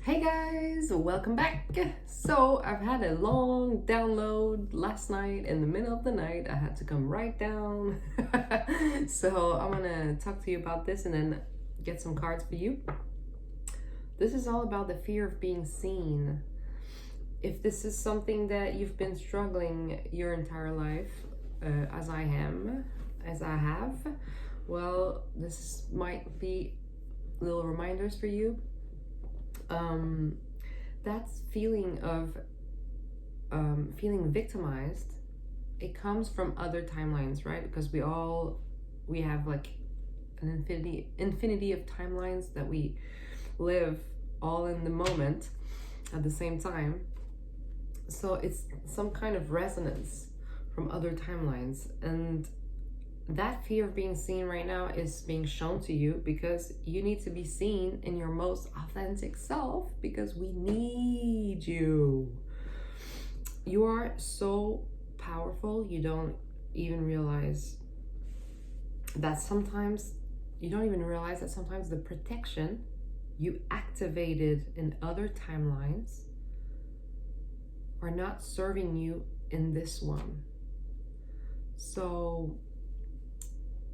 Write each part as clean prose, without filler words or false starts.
Hey guys, welcome back. So I've had a long download last night in the middle of the night. I had to come right down. So I'm gonna talk to you about this and then get some cards for you. This is all about the fear of being seen. If this is something that you've been struggling your entire life, as I have, well, this might be little reminders for you. That's feeling of feeling victimized. It comes from other timelines, right? Because we have like an infinity of timelines that we live all in the moment at the same time. So it's some kind of resonance from other timelines, and that fear of being seen right now is being shown to you because you need to be seen in your most authentic self, because we need you. You are so powerful, you don't even realize that sometimes the protection you activated in other timelines are not serving you in this one. So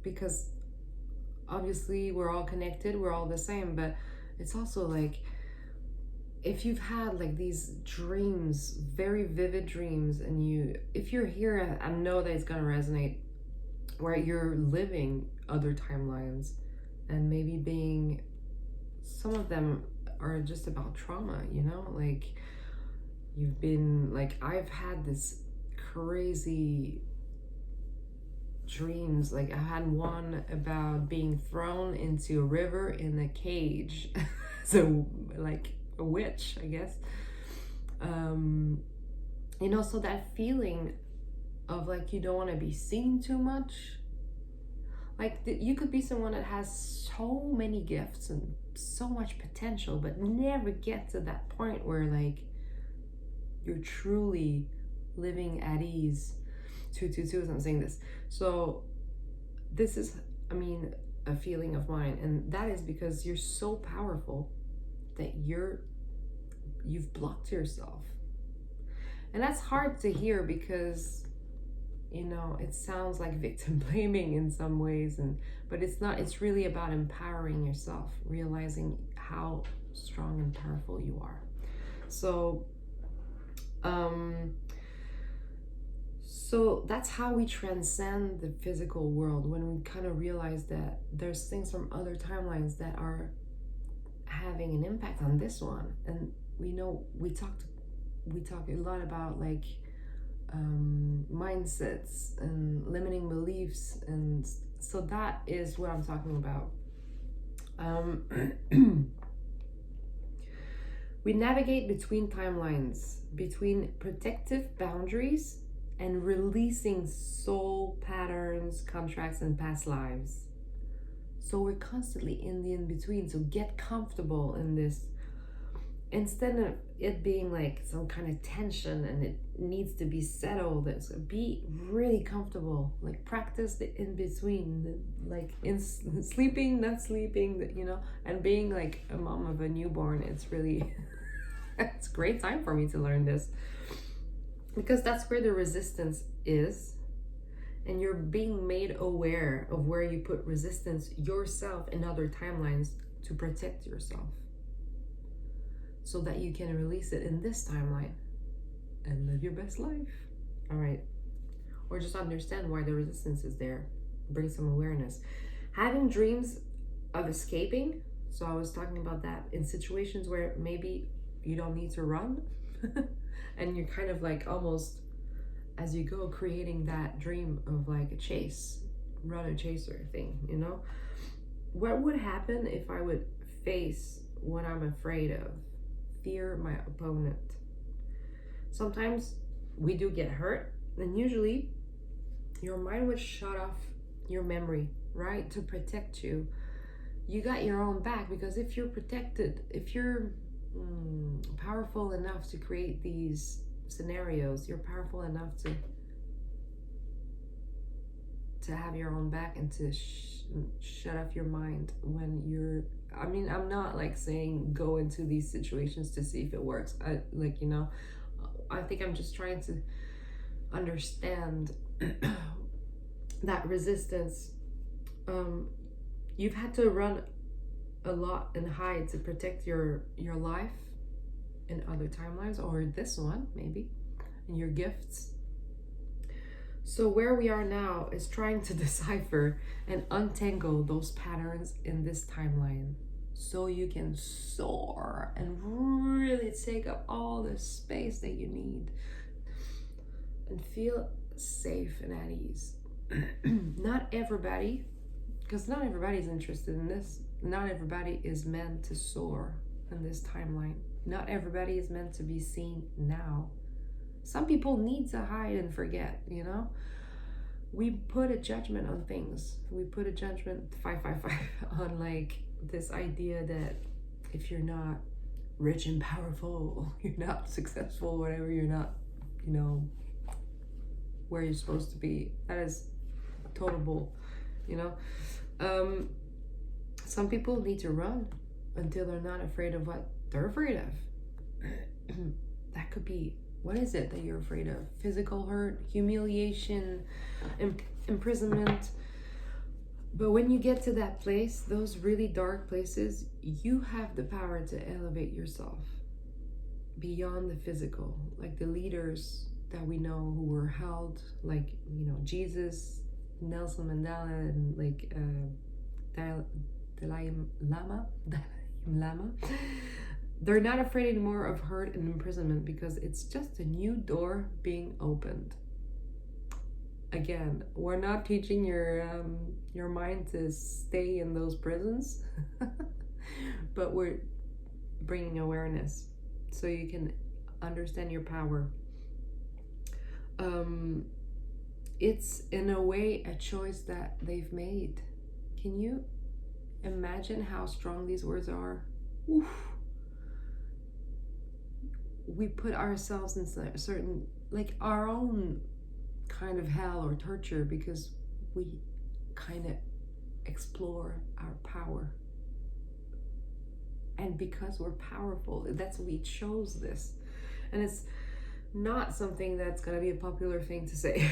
because obviously we're all connected, we're all the same, but it's also like if you've had like these dreams, very vivid dreams, and if you're here, I know that it's gonna resonate, where you're living other timelines and maybe some of them are just about trauma, like you've been like, I've had this crazy dreams. Like I had one about being thrown into a river in a cage. So like a witch, I guess. So that feeling of like you don't want to be seen too much. Like you could be someone that has so many gifts and so much potential, but never get to that point where like you're truly living at ease. 222 as I'm saying this. So this is, a feeling of mine, and that is because you're so powerful that you've blocked yourself. And that's hard to hear because it sounds like victim blaming in some ways, but it's not. It's really about empowering yourself, realizing how strong and powerful you are. So So that's how we transcend the physical world, when we kind of realize that there's things from other timelines that are having an impact on this one. And we talk a lot about like mindsets and limiting beliefs, and so that is what I'm talking about. We navigate between timelines, between protective boundaries and releasing soul patterns, contracts, and past lives. So we're constantly in the in-between. So get comfortable in this. Instead of it being like some kind of tension and it needs to be settled, be really comfortable. Like practice the in-between, like in sleeping, not sleeping, and being like a mom of a newborn. It's really, it's a great time for me to learn this. Because that's where the resistance is, and you're being made aware of where you put resistance yourself in other timelines to protect yourself, so that you can release it in this timeline and live your best life. All right. Or just understand why the resistance is there. Bring some awareness. Having dreams of escaping. So I was talking about that in situations where maybe you don't need to run. And you're kind of like almost as you go creating that dream of like a runner chaser thing, What would happen if I would face what I'm afraid of? Fear my opponent. Sometimes we do get hurt, and usually your mind would shut off your memory, right? To protect you. You got your own back, because if you're protected, if you're powerful enough to create these scenarios, you're powerful enough to have your own back and to shut off your mind when you're I mean, I'm not like saying go into these situations to see if it works. I think I'm just trying to understand that resistance. You've had to run a lot and hide to protect your life in other timelines, or this one maybe, and your gifts. So where we are now is trying to decipher and untangle those patterns in this timeline, so you can soar and really take up all the space that you need and feel safe and at ease. Not everybody, because not everybody's interested in this. Not everybody is meant to soar in this timeline. Not everybody is meant to be seen now. Some people need to hide and forget, you know? We put a judgment on things. We put a judgment 555 on like this idea that if you're not rich and powerful, you're not successful, whatever, you're not, you know, where you're supposed to be. That is total bull, you know? Some people need to run until they're not afraid of what they're afraid of. That could be, what is it that you're afraid of? Physical hurt, humiliation, imprisonment. But when you get to that place, those really dark places, you have the power to elevate yourself beyond the physical. Like the leaders that we know who were held, like, you know, Jesus, Nelson Mandela, and like Dalai Lama. They're not afraid anymore of hurt and imprisonment because it's just a new door being opened. Again, we're not teaching your mind to stay in those prisons, but we're bringing awareness so you can understand your power. It's in a way a choice that they've made. Can you imagine how strong these words are? Oof. We put ourselves in certain, like our own kind of hell or torture because we kind of explore our power. And because we're powerful, that's we chose this. And it's not something that's going to be a popular thing to say.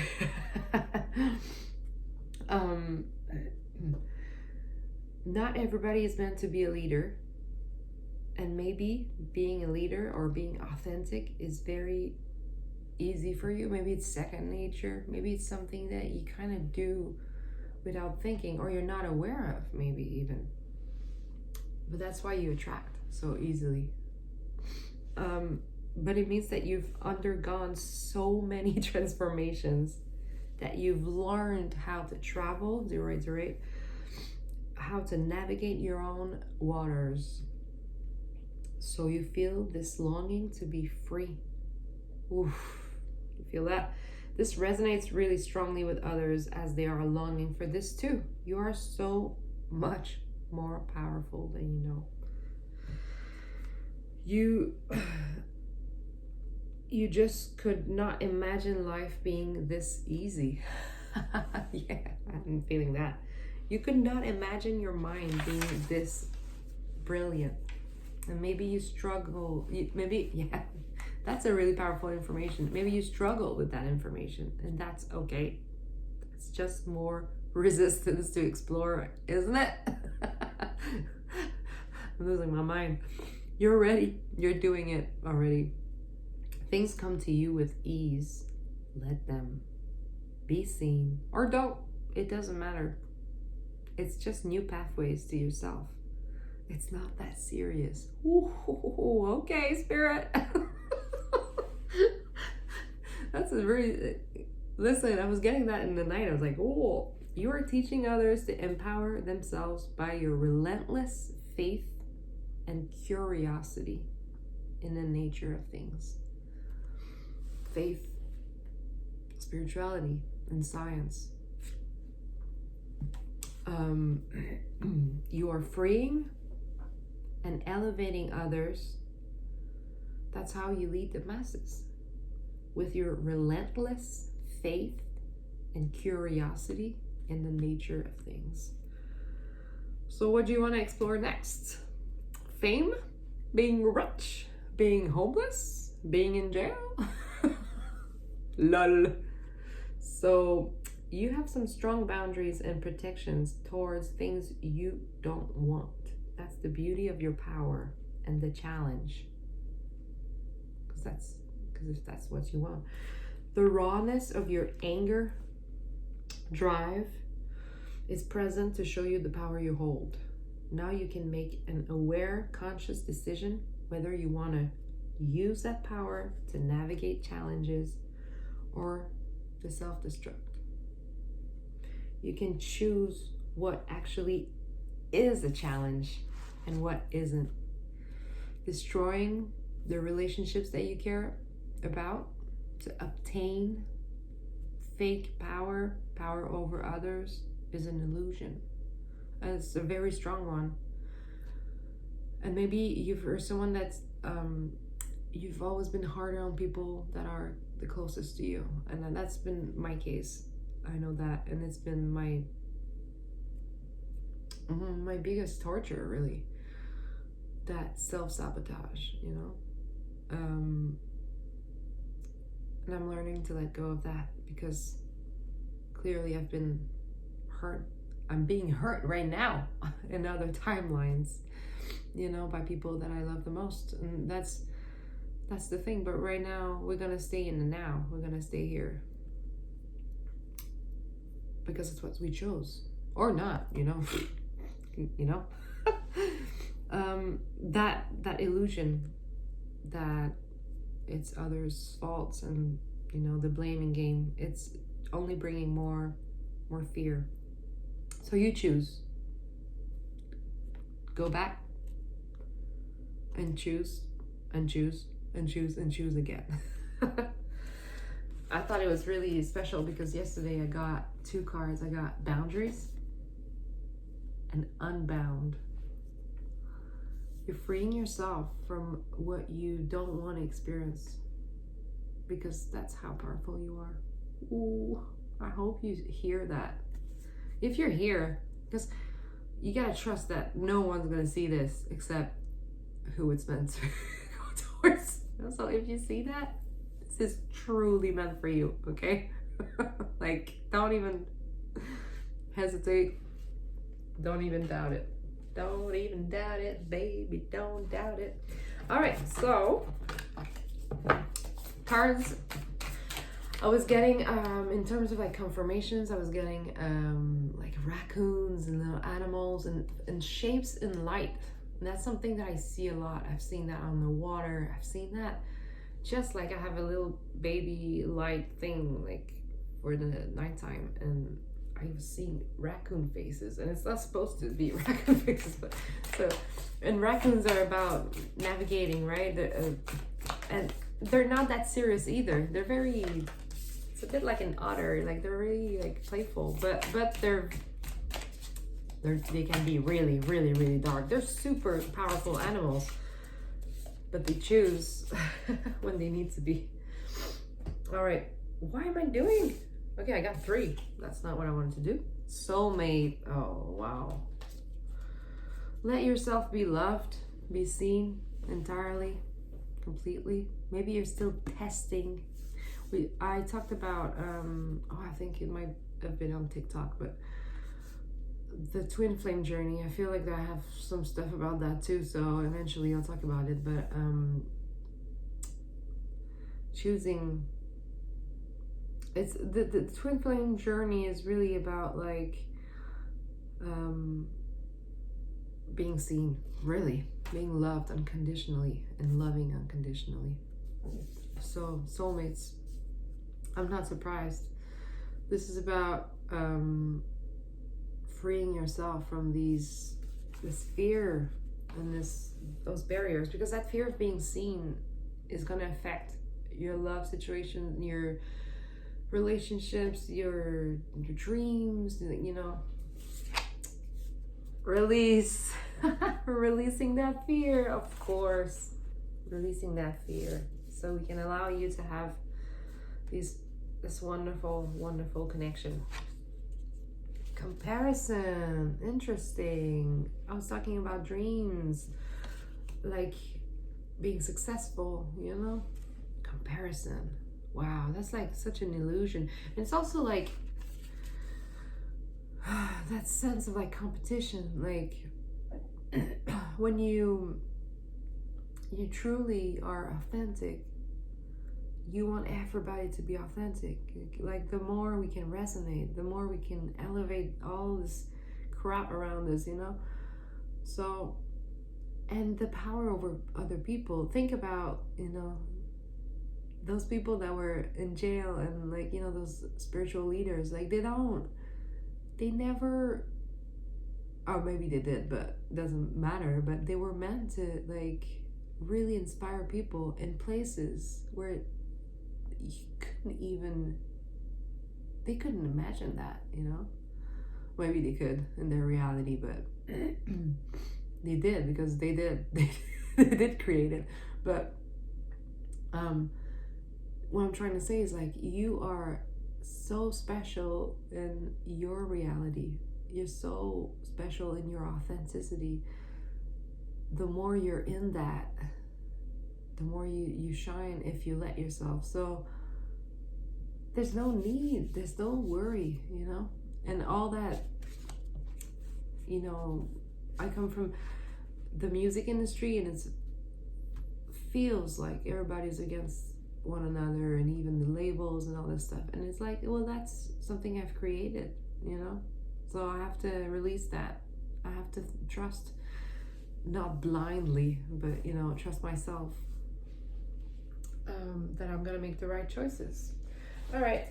Not everybody is meant to be a leader. And maybe being a leader or being authentic is very easy for you. Maybe it's second nature. Maybe it's something that you kind of do without thinking, or you're not aware of, maybe even. But that's why you attract so easily. But it means that you've undergone so many transformations, that you've learned how to travel, how to navigate your own waters. So you feel this longing to be free. Oof, you feel that? This resonates really strongly with others as they are longing for this too. You are so much more powerful than you know. You just could not imagine life being this easy. Yeah, I'm feeling that. You could not imagine your mind being this brilliant. And maybe you struggle, that's a really powerful information. Maybe you struggle with that information, and that's okay. It's just more resistance to explore, isn't it? I'm losing my mind. You're ready. You're doing it already. Things come to you with ease. Let them be seen, or don't. It doesn't matter. It's just new pathways to yourself. It's not that serious. Ooh, okay, spirit. That's a very... Listen, I was getting that in the night. I was like, oh, you are teaching others to empower themselves by your relentless faith and curiosity in the nature of things. Faith, spirituality, and science. You are freeing and elevating others. That's how you lead the masses. With your relentless faith and curiosity in the nature of things. So what do you want to explore next? Fame? Being rich? Being homeless? Being in jail? Lol. So you have some strong boundaries and protections towards things you don't want. That's the beauty of your power and the challenge. Because if that's what you want. The rawness of your anger, drive is present to show you the power you hold. Now you can make an aware, conscious decision whether you want to use that power to navigate challenges or to self-destruct. You can choose what actually is a challenge and what isn't. Destroying the relationships that you care about to obtain fake power over others is an illusion. And it's a very strong one. And maybe you're someone that's you've always been harder on people that are the closest to you, and then that's been my case. I know that, and it's been my biggest torture, really. That self-sabotage, you know. And I'm learning to let go of that because clearly I've been hurt. I'm being hurt right now in other timelines, you know, by people that I love the most. And that's the thing. But right now, we're going to stay in the now. We're going to stay here. Because it's what we chose. Or not, you know. You know? That illusion that it's others' faults and, you know, the blaming game, it's only bringing more fear. So you choose. Go back and choose and choose and choose and choose again. I thought it was really special because yesterday I got 2 cards. I got boundaries and unbound. You're freeing yourself from what you don't want to experience because that's how powerful you are. Ooh, I hope you hear that. If you're here, because you gotta trust that no one's gonna see this except who it's meant to go towards. So if you see that, this is truly meant for you, okay? Like, don't even hesitate. Don't even doubt it. Don't even doubt it, baby. Don't doubt it. All right, so cards. I was getting, in terms of like confirmations, I was getting like raccoons and little animals and shapes in light. And that's something that I see a lot. I've seen that on the water. I've seen that just like I have a little baby light thing like for the nighttime. And I was seeing raccoon faces. And it's not supposed to be raccoon faces. But so, and raccoons are about navigating, right? And they're not that serious either. They're very... It's a bit like an otter, like they're really like playful, but they can be really, really, really dark. They're super powerful animals, but they choose when they need to be. All right, why am I doing? Okay, I got 3. That's not what I wanted to do. Soulmate. Oh, wow. Let yourself be loved, be seen entirely, completely. Maybe you're still testing. I talked about, I think it might have been on TikTok, but the twin flame journey. I feel like I have some stuff about that too, so eventually I'll talk about it. But choosing, it's the twin flame journey is really about like being seen, really being loved unconditionally and loving unconditionally. So soulmates, I'm not surprised. This is about freeing yourself from this fear and those barriers, because that fear of being seen is going to affect your love situation, your relationships, your dreams, you know. Release. Releasing that fear, of course. Releasing that fear so we can allow you to have this wonderful, wonderful connection. Comparison. Interesting. I was talking about dreams, like being successful, you know? Comparison. Wow, that's like such an illusion. And it's also like that sense of like competition, like when you truly are authentic, you want everybody to be authentic. Like the more we can resonate, the more we can elevate all this crap around us, you know? So, and the power over other people. Think about, you know, those people that were in jail and like, you know, those spiritual leaders, like they never, or maybe they did, but it doesn't matter, but they were meant to like really inspire people in places where you they couldn't imagine that, you know? Maybe they could in their reality, but they did, because they did they did create it. But what I'm trying to say is like, you are so special in your reality. You're so special in your authenticity. The more you're in that, the more you shine if you let yourself. So there's no need, there's no worry, you know? And all that, you know, I come from the music industry, and it feels like everybody's against one another, and even the labels and all this stuff. And it's like, well, that's something I've created, you know? So I have to release that. I have to trust, not blindly, but, you know, trust myself, that I'm gonna make the right choices. All right.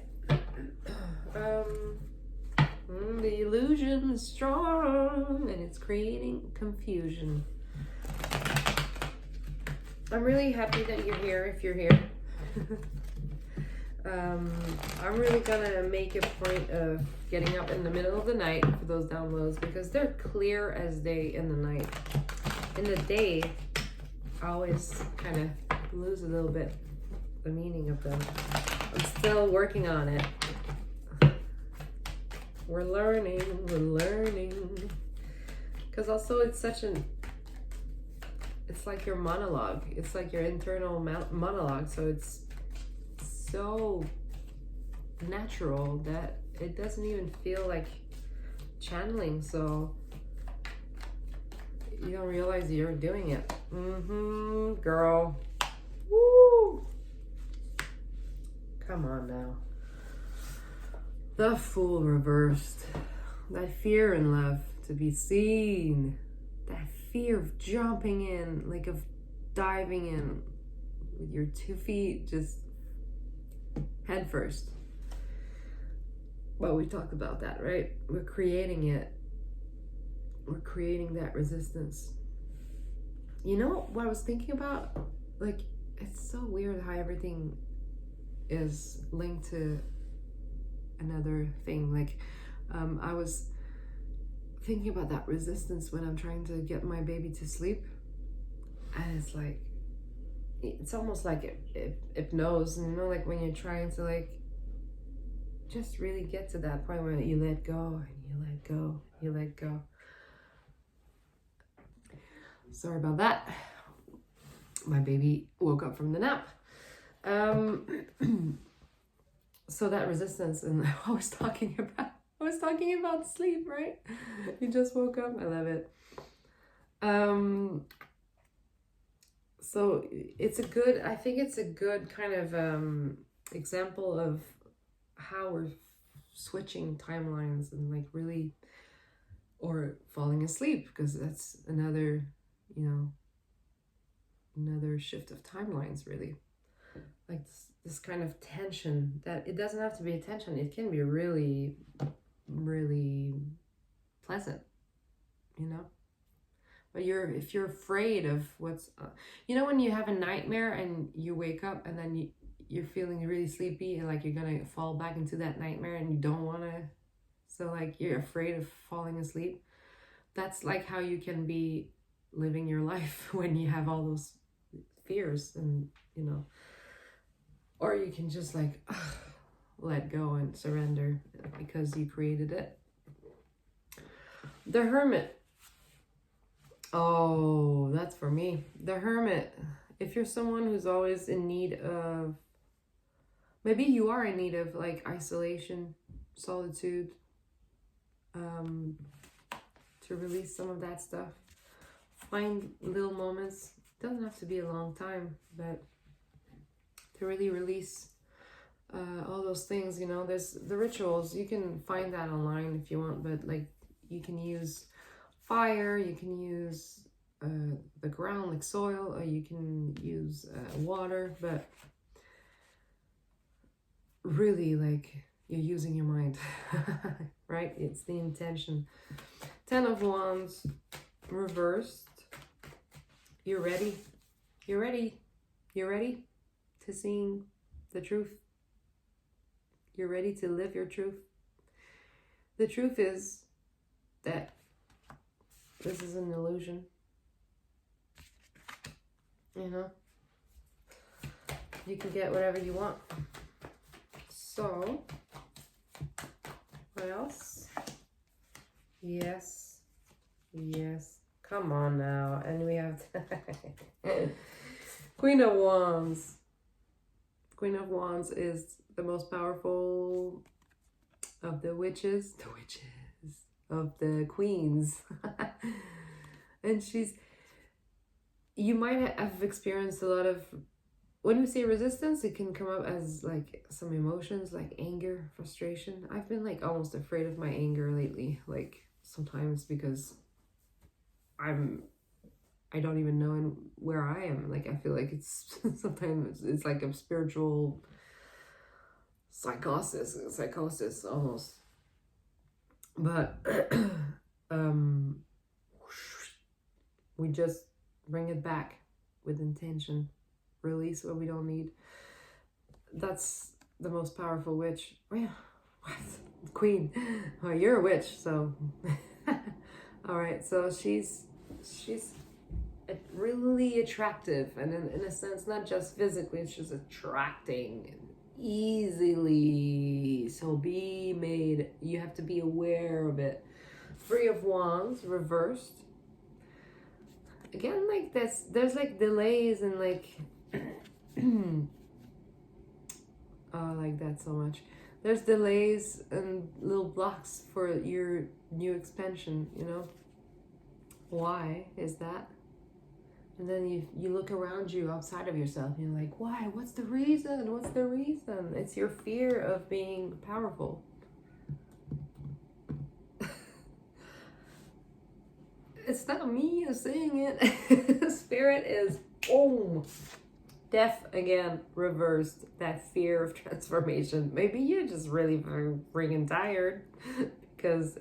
The illusion is strong, and it's creating confusion. I'm really happy that you're here, if you're here. I'm really gonna make a point of getting up in the middle of the night for those downloads, because they're clear as day in the night. In the day, I always kind of lose a little bit the meaning of them. I'm still working on it. We're learning. Because also it's like your monologue. It's like your internal monologue. So it's so natural that it doesn't even feel like channeling. So you don't realize you're doing it. Girl. Woo! Come on now. The Fool reversed. That fear in love to be seen. That fear of jumping in, like of diving in with your 2 feet just head first. Well, we talked about that, right? We're creating it. We're creating that resistance. You know what I was thinking about? Like, it's so weird how everything is linked to another thing. Like, I was thinking about that resistance when I'm trying to get my baby to sleep, and it's like, it's almost like hypnose, you know, like when you're trying to like just really get to that point where you let go and you let go, you let go. Sorry about that. My baby woke up from the nap. So that resistance, and I was talking about sleep, right? You just woke up. I love it. So I think it's a good kind of example of how we're switching timelines and like really, or falling asleep, because that's another, you know, another shift of timelines, really. Like this kind of tension, that it doesn't have to be a tension. It can be really, really pleasant, you know? But if you're afraid of what's, you know, when you have a nightmare and you wake up and then you're feeling really sleepy and like you're gonna fall back into that nightmare and you don't want to, so like you're afraid of falling asleep. That's like how you can be living your life when you have all those fears, and you know, or you can just like let go and surrender because you created it. The Hermit. Oh, that's for me. The Hermit. If you're someone who's always in need of, maybe you are in need of like isolation, solitude, to release some of that stuff. Find little moments. It doesn't have to be a long time, but to really release all those things, you know. There's the rituals. You can find that online if you want, but like you can use fire, you can use the ground like soil, or you can use water, but really like you're using your mind. Right? It's the intention. 10 of Wands reversed. You're ready. You're ready. You're ready to seeing the truth. You're ready to live your truth. The truth is that this is an illusion. You know? You can get whatever you want. So, what else? Yes. Yes. Come on now. And we have Queen of Wands. Queen of Wands is the most powerful of the witches. The witches. Of the queens. And you might have experienced a lot of, when we say resistance, it can come up as like some emotions like anger, frustration. I've been like almost afraid of my anger lately, like sometimes, because I don't even know where I am. Like I feel like it's sometimes it's like a spiritual psychosis almost. But we just bring it back with intention. Release what we don't need. That's the most powerful witch. Yeah, what? Queen. Oh, you're a witch, so. All right, so she's really attractive, and in a sense, not just physically, she's attracting easily. So you have to be aware of it. 3 of Wands reversed. Again, like this, there's like delays and like, oh, I like that so much. There's delays and little blocks for your new expansion, you know? Why is that? And then you look around you outside of yourself and you're like, why? What's the reason? What's the reason? It's your fear of being powerful. It's not me who's saying it. Spirit is, death again, reversed. That fear of transformation. Maybe you're just really freaking tired because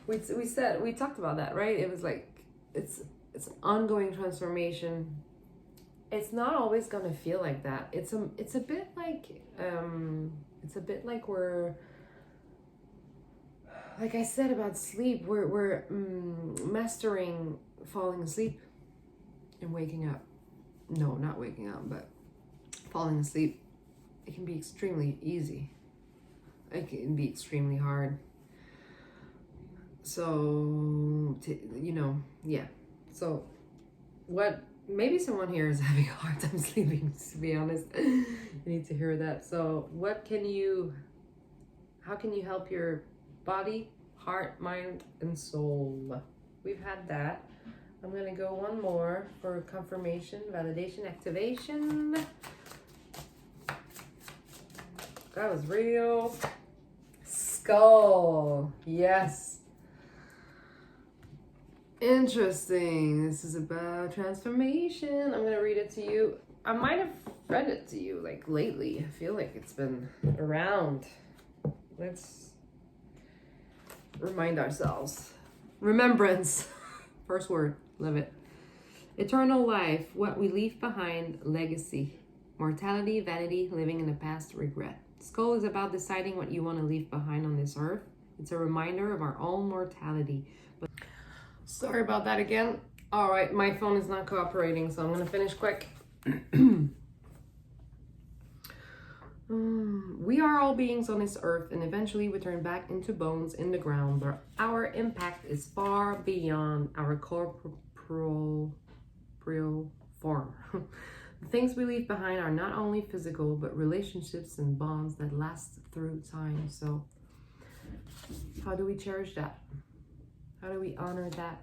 we talked about that, right? It was like, it's ongoing transformation. It's not always gonna feel like that. It's a bit like we're, like I said about sleep, we're mastering falling asleep and waking up. No, not waking up, but falling asleep. It can be extremely easy. It can be extremely hard. So, yeah. So, maybe someone here is having a hard time sleeping, to be honest. You need to hear that. So, how can you help your body, heart, mind, and soul? We've had that. I'm gonna go one more for confirmation, validation, activation. That was real. Skull. Yes. Interesting. This is about transformation. I'm gonna read it to you. I might have read it to you like lately. I feel like it's been around. Let's remind ourselves. Remembrance. First word. Love it. Eternal life. What we leave behind. Legacy. Mortality, vanity, living in the past, regret. Skull is about deciding what you want to leave behind on this earth. It's a reminder of our own mortality. But sorry about that again. All right, my phone is not cooperating, so I'm going to finish quick. We are all beings on this earth, and eventually we turn back into bones in the ground, but our impact is far beyond our corporeal form. The things we leave behind are not only physical, but relationships and bonds that last through time. So how do we cherish that? How do we honor that?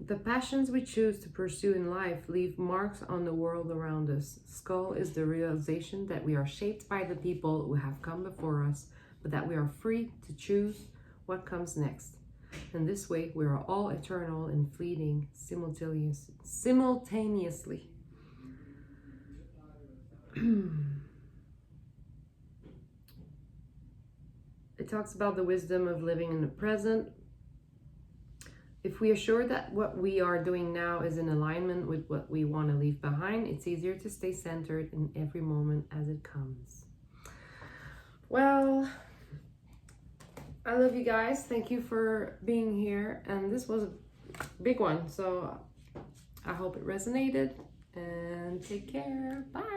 The passions we choose to pursue in life leave marks on the world around us. Skull is the realization that we are shaped by the people who have come before us, but that we are free to choose what comes next. In this way, we are all eternal and fleeting simultaneously. It talks about the wisdom of living in the present. If we are sure that what we are doing now is in alignment with what we want to leave behind, it's easier to stay centered in every moment as it comes. Well, I love you guys. Thank you for being here. And this was a big one, so I hope it resonated. And take care. Bye.